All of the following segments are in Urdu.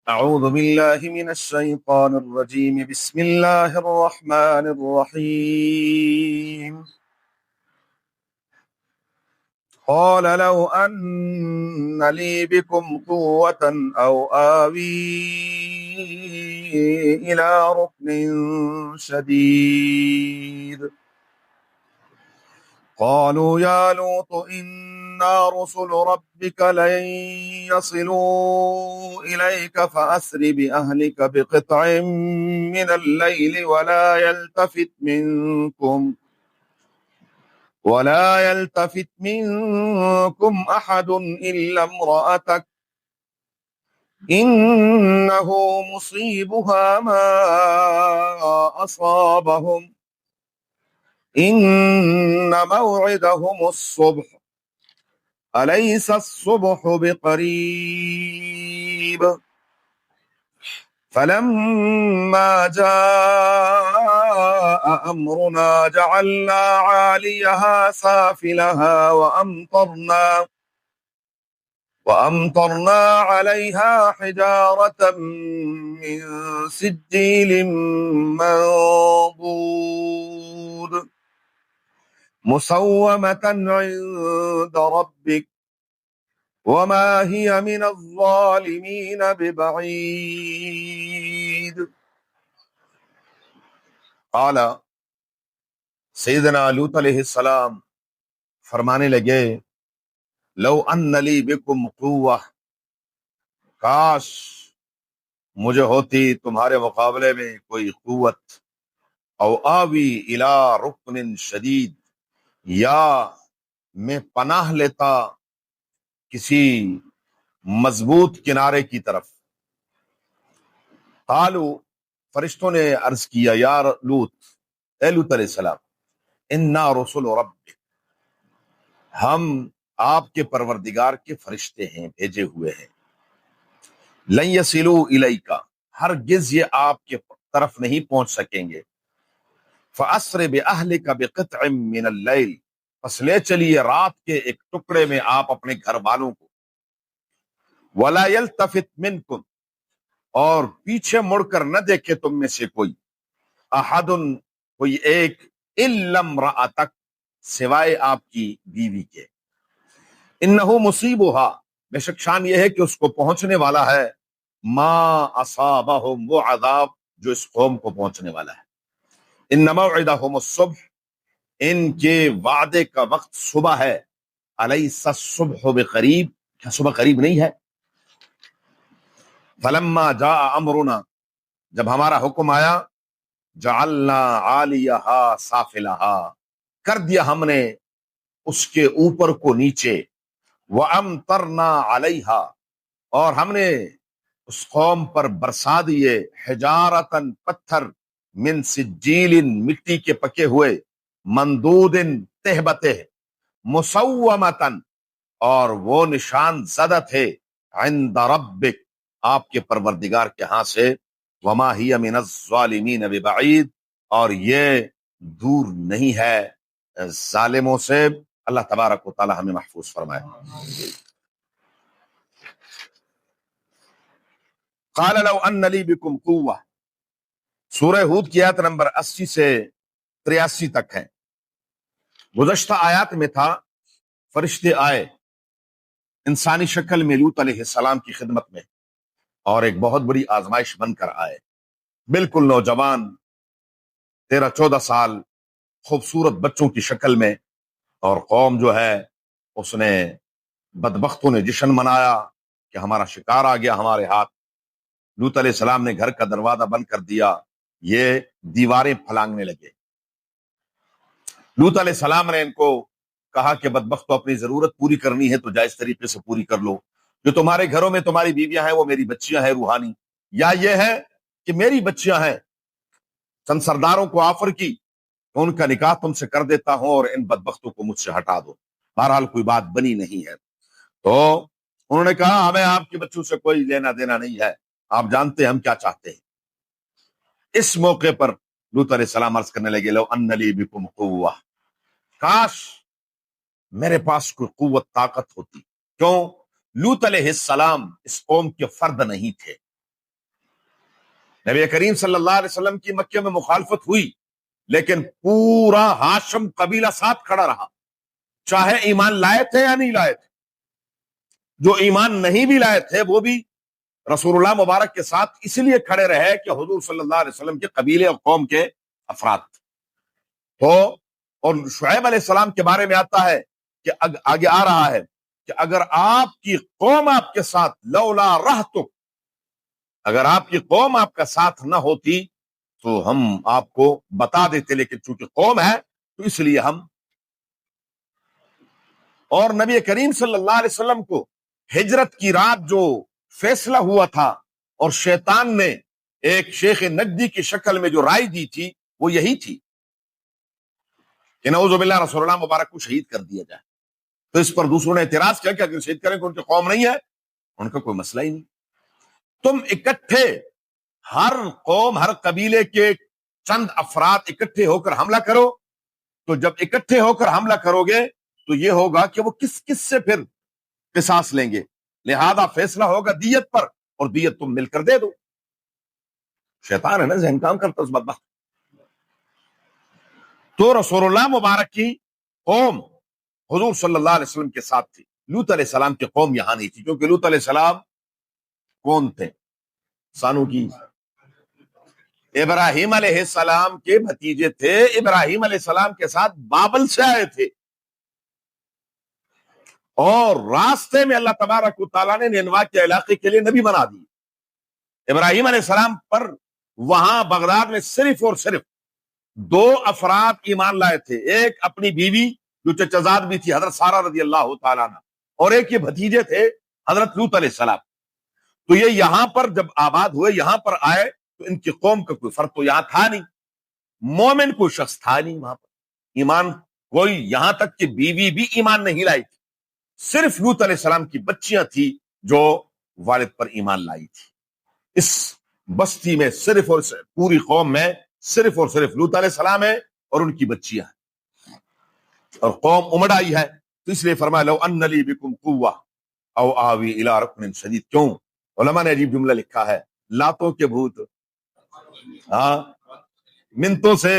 أعوذ بالله من الشيطان الرجيم بسم الله الرحمن الرحيم قال لو أن لي بكم قوة أو آوي إلى ركن شديد قالوا يا لوط إنا رسل ربك لن يصلوا إليك فأسر بأهلك بقطع من الليل ولا يلتفت منكم أحد إلا امرأتك إنه مصيبها ما أصابهم إن موعدهم الصبح أليس الصبح بقريب فلما جاء أمرنا جعلنا عاليها سافلها وأمطرنا عليها حجارة من سجيل منضود مسومة عند ربك وما هي من الظالمين ببعيد قال سیدنا لوط علیہ السلام فرمانے لگے لو ان لی بکم قوہ، کاش مجھے ہوتی تمہارے مقابلے میں کوئی قوت، او آوی الی رکن شدید، یا میں پناہ لیتا کسی مضبوط کنارے کی طرف۔ قالو، فرشتوں نے عرض کیا، یا لوط، اے لوط علیہ السلام، انا رسول ربک، ہم آپ کے پروردگار کے فرشتے ہیں، بھیجے ہوئے ہیں۔ لن یصلوا الیک، ہرگز یہ آپ کے طرف نہیں پہنچ سکیں گے۔ فاسر باہلک بقطع من اللیل، پس لے چلیے رات کے ایک ٹکڑے میں آپ اپنے گھر والوں کو۔ ولا یلتفت منکم، اور پیچھے مڑ کر نہ دیکھے تم میں سے کوئی، احد، کوئی ایک، الا امرأتک، سوائے آپ کی بیوی کے۔ انہ مصیبہا، بے شک شان یہ ہے کہ اس کو پہنچنے والا ہے، ما اصابہم، وہ عذاب جو اس قوم کو پہنچنے والا ہے۔ ان موعدہم الصبح، ان کے وعدے کا وقت صبح ہے۔ الیس الصبح بقریب، کیا صبح قریب نہیں ہے؟ فلما جاء امرنا، جب ہمارا حکم آیا، جعلنا عالیہا سافلہا، کر دیا ہم نے اس کے اوپر کو نیچے، وَأَمْطَرْنَا عَلَيْهَا، اور ہم نے اس قوم پر برسا دیے، حجارتاً، پتھر، من سجیل، مٹی کے پکے ہوئے، مندود، تہ بتہ، مسومتاً، اور وہ نشان زدہ تھے، عند ربک، آپ کے پروردگار کے ہاں سے، وما ہی من الظالمین ببعید، اور یہ دور نہیں ہے ظالموں سے۔ اللہ تبارک و تعالی ہمیں محفوظ فرمائے۔ قال لو ان لی بکم قوہ، سورہ ہود کی آیت نمبر 80 سے 83 تک ہے۔ گزشتہ آیات میں تھا فرشتے آئے انسانی شکل میں لوط علیہ السلام کی خدمت میں، اور ایک بہت بڑی آزمائش بن کر آئے، بالکل نوجوان، 13-14 سال، خوبصورت بچوں کی شکل میں، اور قوم جو ہے اس نے، بدبختوں نے جشن منایا کہ ہمارا شکار آ گیا ہمارے ہاتھ۔ لوط علیہ السلام نے گھر کا دروازہ بند کر دیا، یہ دیواریں پھلانگنے لگے۔ لوط علیہ السلام نے ان کو کہا کہ بدبختوں، اپنی ضرورت پوری کرنی ہے تو جائز طریقے سے پوری کر لو۔ جو تمہارے گھروں میں تمہاری بیویاں ہیں وہ میری بچیاں ہیں روحانی، یا یہ ہے کہ میری بچیاں ہیں، چند سرداروں کو آفر کی، ان کا نکاح تم سے کر دیتا ہوں اور ان بدبختوں کو مجھ سے ہٹا دو۔ بہرحال کوئی بات بنی نہیں ہے، تو انہوں نے کہا ہمیں آپ کے بچوں سے کوئی لینا دینا نہیں ہے، آپ جانتے ہیں ہم کیا چاہتے ہیں۔ اس موقع پر لوط علیہ السلام عرض کرنے لگے، لو ان لی بکم قوہ، کاش میرے پاس کوئی قوت طاقت ہوتی۔ کیوں؟ لوط علیہ السلام اس قوم کے فرد نہیں تھے، نبی کریم صلی اللہ علیہ وسلم کی مکے میں مخالفت ہوئی، لیکن پورا ہاشم قبیلہ ساتھ کھڑا رہا، چاہے ایمان لائے تھے یا نہیں لائے تھے۔ جو ایمان نہیں بھی لائے تھے وہ بھی رسول اللہ مبارک کے ساتھ اس لیے کھڑے رہے کہ حضور صلی اللہ علیہ وسلم کے قبیلے اور قوم کے افراد تو۔ اور شعیب علیہ السلام کے بارے میں آتا ہے کہ آگے آ رہا ہے کہ اگر آپ کی قوم آپ کے ساتھ، لولا رہتک، اگر آپ کی قوم آپ کا ساتھ نہ ہوتی تو ہم آپ کو بتا دیتے، لیکن چونکہ قوم ہے تو اس لیے ہم۔ اور نبی کریم صلی اللہ علیہ وسلم کو ہجرت کی رات جو فیصلہ ہوا تھا اور شیطان نے ایک شیخ نجدی کی شکل میں جو رائے دی تھی وہ یہی تھی کہ نعوذ باللہ رسول اللہ مبارک کو شہید کر دیا جائے۔ تو اس پر دوسروں نے اعتراض کیا کہ اگر شہید کریں کہ ان کی قوم نہیں ہے، ان کا کوئی مسئلہ ہی نہیں، تم اکٹھے، ہر قوم ہر قبیلے کے چند افراد اکٹھے ہو کر حملہ کرو، تو جب اکٹھے ہو کر حملہ کرو گے تو یہ ہوگا کہ وہ کس کس سے پھر قصاص لیں گے، لہذا فیصلہ ہوگا دیت پر، اور دیت تم مل کر دے دو۔ شیطان ہے نا، ذہن کام کرتا اس بدبخت۔ تو رسول اللہ مبارک کی قوم حضور صلی اللہ علیہ وسلم کے ساتھ تھی، لوط علیہ السلام کی قوم یہاں نہیں تھی، کیونکہ لوط علیہ السلام کون تھے؟ سانو کی ابراہیم علیہ السلام کے بھتیجے تھے، ابراہیم علیہ السلام کے ساتھ بابل سے آئے تھے، اور راستے میں اللہ تبارک و تعالیٰ نے نینوا کے علاقے کے لیے نبی بنا دی۔ ابراہیم علیہ السلام پر وہاں بغداد میں صرف اور صرف 2 افراد ایمان لائے تھے، ایک اپنی بیوی جو چچزاد بھی تھی حضرت سارہ رضی اللہ تعالیٰ عنہ، اور ایک یہ بھتیجے تھے حضرت لوط علیہ السلام۔ تو یہ یہاں پر جب آباد ہوئے، یہاں پر آئے، تو ان کی قوم کا کوئی فرق تو یہاں تھا نہیں، مومن کوئی شخص تھا نہیں وہاں پر، ایمان کوئی، یہاں تک کہ بیوی بھی ایمان نہیں لائی تھی، صرف لوط علیہ السلام کی بچیاں تھی جو والد پر ایمان لائی تھی۔ اس بستی میں صرف اور صرف، پوری قوم میں صرف اور صرف لوط علیہ السلام ہے اور ان کی بچیاں ہیں، اور قوم امڑ آئی ہے، تو اس لیے فرمایا لو ان لی بکم قوہ او آوی الی رکن شدید۔ کیوں؟ علماء نے عجیب جملہ لکھا ہے، لاتوں کے بھوت، ہاں، منتوں سے،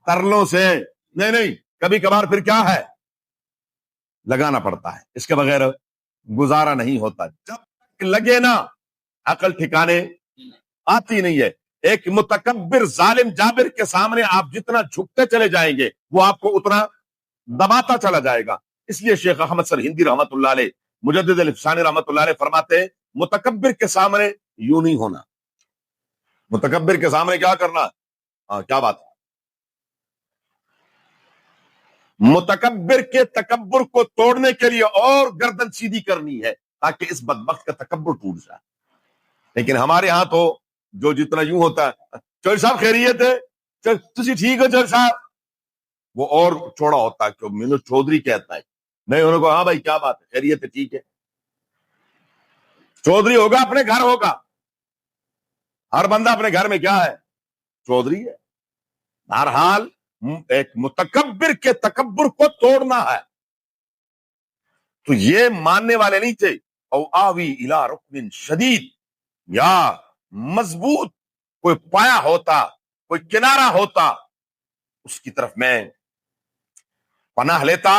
ترلوں سے نہیں، کبھی کبھار پھر کیا ہے، لگانا پڑتا ہے، اس کے بغیر گزارا نہیں ہوتا، جب تک لگے نا عقل ٹھکانے آتی نہیں ہے۔ ایک متکبر ظالم جابر کے سامنے آپ جتنا جھکتے چلے جائیں گے وہ آپ کو اتنا دباتا چلا جائے گا۔ اس لیے شیخ احمد سرہندی رحمت اللہ علیہ، مجدد الفسانی رحمت اللہ علیہ فرماتے ہیں متکبر کے سامنے یوں نہیں ہونا، متکبر کے سامنے کیا کرنا، ہاں کیا بات ہے، متکبر کے تکبر کو توڑنے کے لیے اور گردن سیدھی کرنی ہے تاکہ اس بدبخت کا تکبر ٹوٹ جائے۔ لیکن ہمارے ہاں تو جو جتنا یوں ہوتا ہے، چوہدری صاحب خیریت ہے، تسی ٹھیک ہو چوہدری صاحب، وہ اور چوڑا ہوتا ہے کہ مینو چودھری کہتا ہے، نہیں انہوں کو ہاں بھائی کیا بات ہے، خیریت ہے، ٹھیک ہے۔ چودھری ہوگا اپنے گھر ہوگا، ہر بندہ اپنے گھر میں کیا ہے، چودھری ہے۔ بہرحال ایک متکبر کے تکبر کو توڑنا ہے، تو یہ ماننے والے نہیں تھے۔ او آوی الی رکن شدید، یا مضبوط کوئی پایا ہوتا، کوئی کنارہ ہوتا، اس کی طرف میں پناہ لیتا،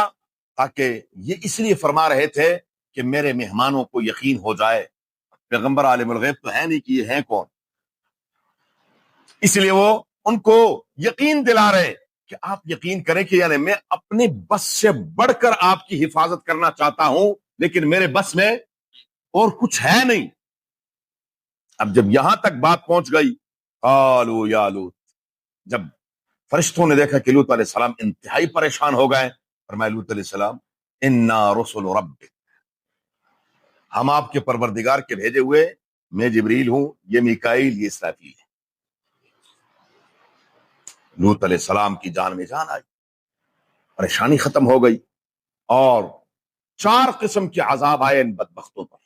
تاکہ یہ اس لیے فرما رہے تھے کہ میرے مہمانوں کو یقین ہو جائے، پیغمبر عالم الغیب تو ہے نہیں کہ یہ ہیں کون، اس لیے وہ ان کو یقین دلا رہے کہ آپ یقین کریں کہ یعنی میں اپنے بس سے بڑھ کر آپ کی حفاظت کرنا چاہتا ہوں، لیکن میرے بس میں اور کچھ ہے نہیں۔ اب جب یہاں تک بات پہنچ گئی، قالوا یا لوط، جب فرشتوں نے دیکھا کہ لوط علیہ السلام انتہائی پریشان ہو گئے، فرمایا لوط علیہ السلام انا رسل ربک، ہم آپ کے پروردگار کے بھیجے ہوئے، میں جبریل ہوں، یہ میکائیل، یہ اسرافیل ہے۔ لوط علیہ السلام کی جان میں جان آئی، پریشانی ختم ہو گئی، اور 4 قسم کے عذاب آئے ان بدبختوں پر،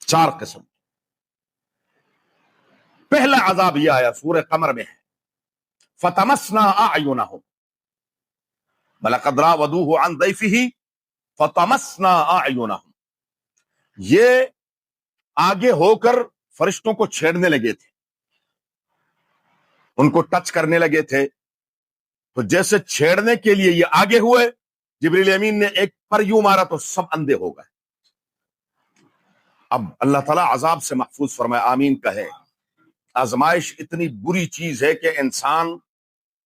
4 قسم۔ پہلا عذاب یہ آیا سورہ قمر میں ہے، فتمسنا اعینہم ولقد راودوہ عن ضیفہ فتمسنا اعینہم، یہ آگے ہو کر فرشتوں کو چھیڑنے لگے تھے، ان کو ٹچ کرنے لگے تھے تو جیسے چھیڑنے کے لیے یہ آگے ہوئے، جبریل امین نے ایک پر یوں مارا تو سب اندھے ہو گئے۔ اب اللہ تعالیٰ عذاب سے محفوظ فرمائے، آمین کہے۔ آزمائش اتنی بری چیز ہے کہ انسان،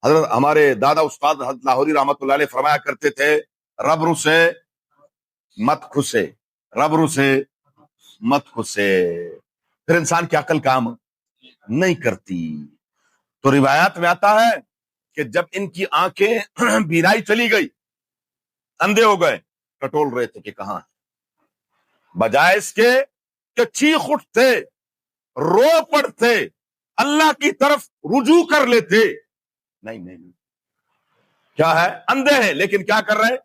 حضرت ہمارے دادا استاد حضرت لاہوری رحمت اللہ علیہ فرمایا کرتے تھے، رب رسے مت کھسے، رب رسے مت کھسے، پھر انسان کی عقل کام نہیں کرتی۔ تو روایات میں آتا ہے کہ جب ان کی آنکھیں بینائی چلی گئی، اندھے ہو گئے، ٹٹول رہے تھے کہ کہاں ہے، بجائے اس کے کہ چیخ اٹھتے، رو پڑتے، اللہ کی طرف رجوع کر لیتے، نہیں، کیا ہے، اندھے ہیں لیکن کیا کر رہے،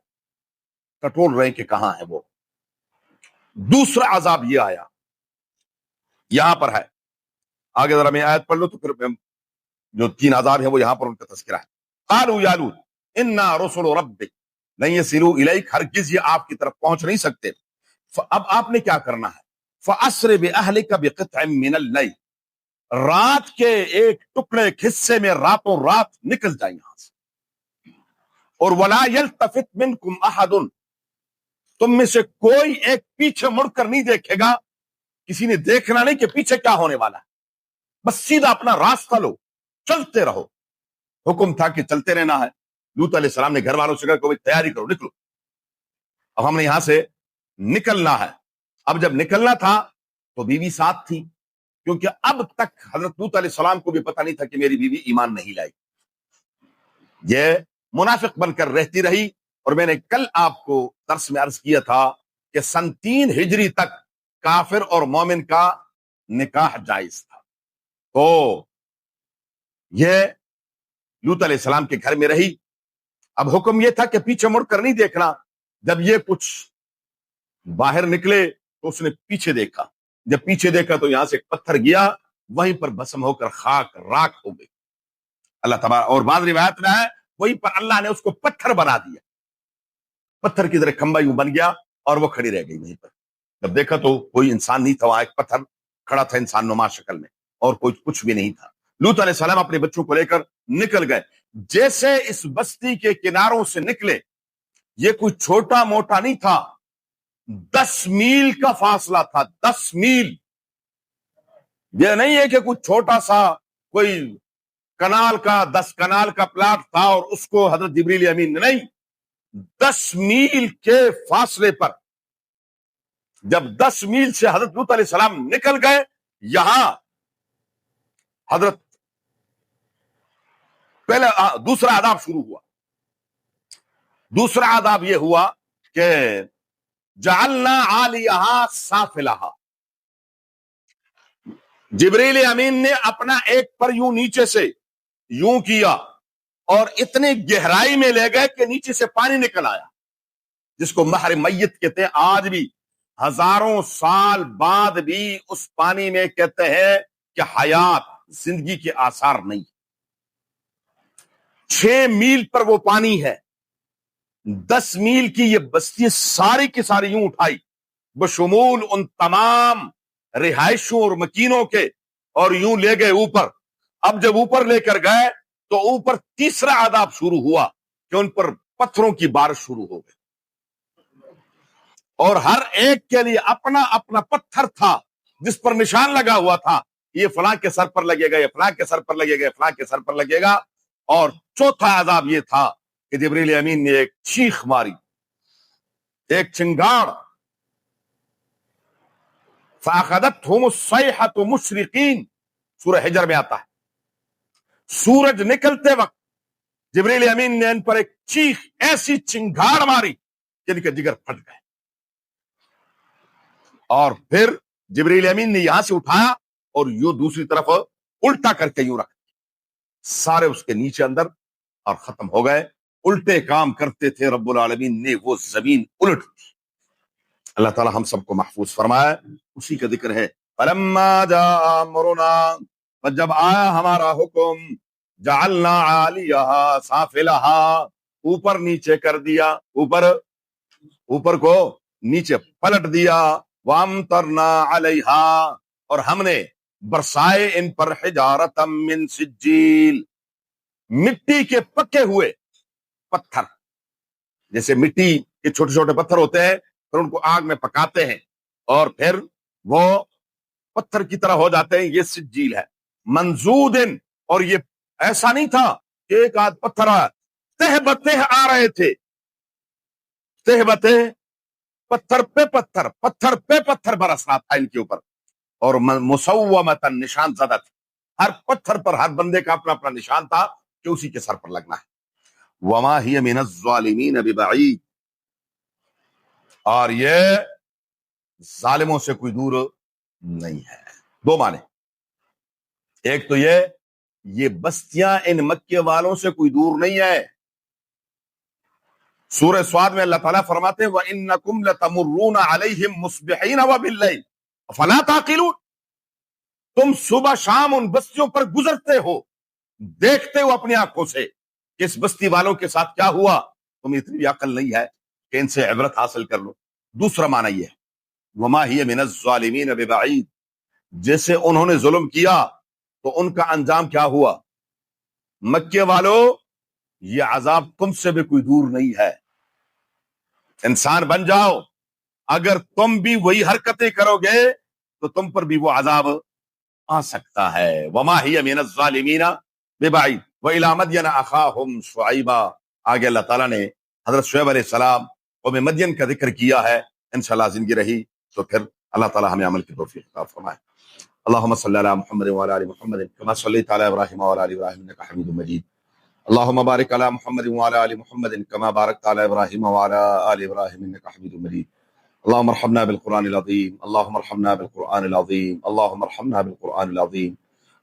ٹٹول رہے کہ کہاں ہے وہ۔ دوسرا عذاب یہ آیا، یہاں پر ہے، آگے ذرا میں آیت پڑھ لو تو پھر جو 3 عذاب ہیں وہ یہاں پر ان کا تذکرہ ہے۔ قالوا یا لوط انا رسل ربک لن یصلوا الیک، ہرگز یہ آپ کی طرف پہنچ نہیں سکتے۔ اب آپ نے کیا کرنا ہے، فاسر باہلک بقطع من اللیل، رات کے ایک ٹکڑے ایک حصے میں راتوں رات نکل جائیں یہاں سے، اور ولا یلتفت منکم احد، تم میں سے کوئی ایک پیچھے مڑ کر نہیں دیکھے گا، کسی نے دیکھنا نہیں کہ پیچھے کیا ہونے والا ہے، بس سیدھا اپنا راستہ لو، چلتے رہو۔ حکم تھا کہ چلتے رہنا ہے۔ لوط علیہ السلام نے گھر والوں سے کہا کہ تیاری کرو، نکلو، اب ہم نے یہاں سے نکلنا ہے۔ اب جب نکلنا تھا تو بیوی ساتھ تھی، کیونکہ اب تک حضرت لوط علیہ السلام کو بھی پتہ نہیں تھا کہ میری بیوی ایمان نہیں لائی، یہ منافق بن کر رہتی رہی۔ اور میں نے کل آپ کو درس میں عرض کیا تھا کہ سن 3 ہجری تک کافر اور مومن کا نکاح جائز تھا، تو یہ لوط علیہ السلام کے گھر میں رہی۔ اب حکم یہ تھا کہ پیچھے مڑ کر نہیں دیکھنا۔ جب یہ کچھ باہر نکلے تو اس نے پیچھے دیکھا، جب پیچھے دیکھا تو یہاں سے ایک پتھر گیا، وہیں پر بھسم ہو کر خاک راکھ ہو گئی۔ اللہ تبارک، اور بعض روایت میں ہے وہیں پر اللہ نے اس کو پتھر بنا دیا، پتھر کی طرح کھمبا یوں بن گیا اور وہ کھڑی رہ گئی وہیں پر۔ جب دیکھا تو کوئی انسان نہیں تھا، وہاں ایک پتھر کھڑا تھا انسان نما شکل میں، اور کوئی کچھ بھی نہیں تھا۔ لوط علیہ السلام اپنے بچوں کو لے کر نکل گئے۔ جیسے اس بستی کے کناروں سے نکلے، یہ کوئی چھوٹا موٹا نہیں تھا، 10 میل کا فاصلہ تھا، 10 میل۔ یہ نہیں ہے کہ کچھ چھوٹا سا کوئی کنال کا 10 کنال کا پلاٹ تھا اور اس کو حضرت جبریل امین نے، نہیں، 10 میل کے فاصلے پر۔ جب 10 میل سے حضرت لوط علیہ السلام نکل گئے، یہاں حضرت پہلے دوسرا عذاب شروع ہوا۔ دوسرا عذاب یہ ہوا کہ جعلنا عالیہا سافلہا، جبریل امین نے اپنا ایک پر یوں نیچے سے یوں کیا اور اتنی گہرائی میں لے گئے کہ نیچے سے پانی نکل آیا، جس کو مہر میت کہتے ہیں۔ آج بھی ہزاروں سال بعد بھی اس پانی میں کہتے ہیں کہ حیات، زندگی کے آثار نہیں۔ 6 میل پر وہ پانی ہے، 10 میل کی یہ بستی ساری کی ساری یوں اٹھائی، بشمول ان تمام رہائشوں اور مکینوں کے، اور یوں لے گئے اوپر۔ اب جب اوپر لے کر گئے تو اوپر تیسرا عذاب شروع ہوا کہ ان پر پتھروں کی بارش شروع ہو گئی، اور ہر ایک کے لیے اپنا اپنا پتھر تھا جس پر نشان لگا ہوا تھا، یہ فلاں کے سر پر لگے گا، یہ فلاں کے سر پر لگے گا، یہ فلاں کے سر پر لگے گا۔ اور چوتھا عذاب یہ تھا کہ جبریل امین نے ایک چیخ ماری، ایک چنگاڑ، فاخذتهم الصیحۃ مشرقین، سورہ حجر میں آتا ہے، سورج نکلتے وقت جبریل امین نے ان پر ایک چیخ، ایسی چنگاڑ ماری کہ ان کے جگر پھٹ گئے۔ اور پھر جبریل امین نے یہاں سے اٹھایا اور یوں دوسری طرف الٹا کر کے یوں رکھ، سارے اس کے نیچے اندر اور ختم ہو گئے۔ الٹے کام کرتے تھے، رب العالمین نے وہ زمین الٹ دی۔ اللہ تعالی ہم سب کو محفوظ فرمائے۔ اسی کا ذکر ہے، فلما جاء امرنا، جب آیا ہمارا حکم، جعلنا عالیہا سافلہا، اوپر نیچے کر دیا، اوپر کو نیچے پلٹ دیا، وامطرنا علیہا، اور ہم نے برسائے ان پر حجارۃ من سجیل، مٹی کے پکے ہوئے پتھر، جیسے مٹی کے چھوٹے چھوٹے پتھر ہوتے ہیں، پھر ان کو آگ میں پکاتے ہیں اور پھر وہ پتھر کی طرح ہو جاتے ہیں، یہ سجیل ہے۔ منضود، اور یہ ایسا نہیں تھا کہ ایک آدھ پتھر تہ بتہ آ رہے تھے، تہ بتہ، پتھر پہ پتھر، پتھر پہ پتھر برس رہا تھا ان کے اوپر، اور مسومتاً، نشان زدہ تھے، ہر پتھر پر ہر بندے کا اپنا اپنا نشان تھا کہ اسی کے سر پر لگنا ہے۔ وما ہی من الظالمین ببعید، اور یہ ظالموں سے کوئی دور نہیں ہے۔ دو معنی، ایک تو یہ بستیاں ان مکے والوں سے کوئی دور نہیں ہے۔ سورہ سواد میں اللہ تعالیٰ فرماتے ہیں وَإِنَّكُمْ لَتَمُرُّونَ عَلَيْهِمْ مُصْبِحِينَ وَبِاللَّيْلِ فَلَا تَعْقِلُونَ، تم صبح شام ان بستیوں پر گزرتے ہو، دیکھتے ہو اپنی آنکھوں سے کہ اس بستی والوں کے ساتھ کیا ہوا، تمہیں اتنی بھی عقل نہیں ہے کہ ان سے عبرت حاصل کر لو۔ دوسرا معنی یہ ہے وما ہی من الظالمین ببعید، جیسے انہوں نے ظلم کیا تو ان کا انجام کیا ہوا۔ مکے والوں، یہ عذاب تم سے بھی کوئی دور نہیں ہے، انسان بن جاؤ، اگر تم بھی وہی حرکتیں کرو گے تو تم پر بھی وہ عذاب آ سکتا ہے۔ وما ہی من الظالمین ببعید وإلی مدین اخاہم شعیبا، آگے اللہ تعالیٰ نے حضرت شعیب علیہ السلام قوم مدین کا ذکر کیا ہے۔ انشاءاللہ زندگی رہی تو پھر اللہ تعالیٰ ہمیں عمل کی توفیق عطا فرمائے۔ اللہم صلی علی محمد وعلی آل محمد کما صلیت علی ابراہیم وعلی آل ابراہیم انک حمید مجید۔ اللہم بارک علی محمد وعلی آل محمد کما بارکت علی ابراہیم وعلی آل ابراہیم انک حمید مجید۔ اللہم ارحمنا بالقرآن العظیم، اللہم ارحمنا بالقرآن العظیم، اللہم ارحمنا بالقرآن العظیم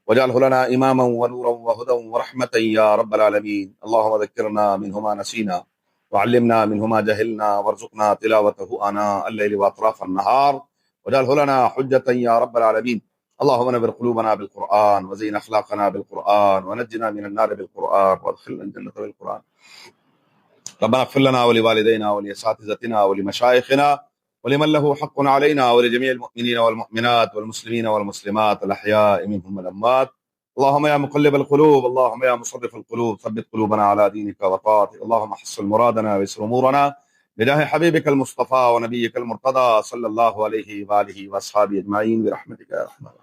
واجعله لنا اماما ونورا وهدى ورحمة یا رب العالمین۔ اللہم ذکرنا منہ ما نسینا وعلمنا منہ ما جہلنا وارزقنا تلاوته آناء اللیل واطراف النہار واجعله لنا حجة یا رب العالمین۔ اللہم نور قلوبنا بالقرآن وزین اخلاقنا بالقرآن ونجنا من النار بالقرآن وادخلنا الجنة بالقرآن۔ ربنا اغفر لنا ولوالدينا ولأساتذتنا ولمشايخنا ولمن له حق علينا ولجميع المؤمنين والمؤمنات والمسلمين والمسلمات الأحياء منهم والأموات۔ اللهم يا مقلب القلوب، اللهم يا مصرف القلوب، ثبت قلوبنا على دينك وطاعتك، اللهم حصل مرادنا ويسر أمورنا بجاه حبيبك المصطفى ونبيك المرتضى صلى الله عليه وآله وأصحابه أجمعين برحمتك يا رحمن الرحيم۔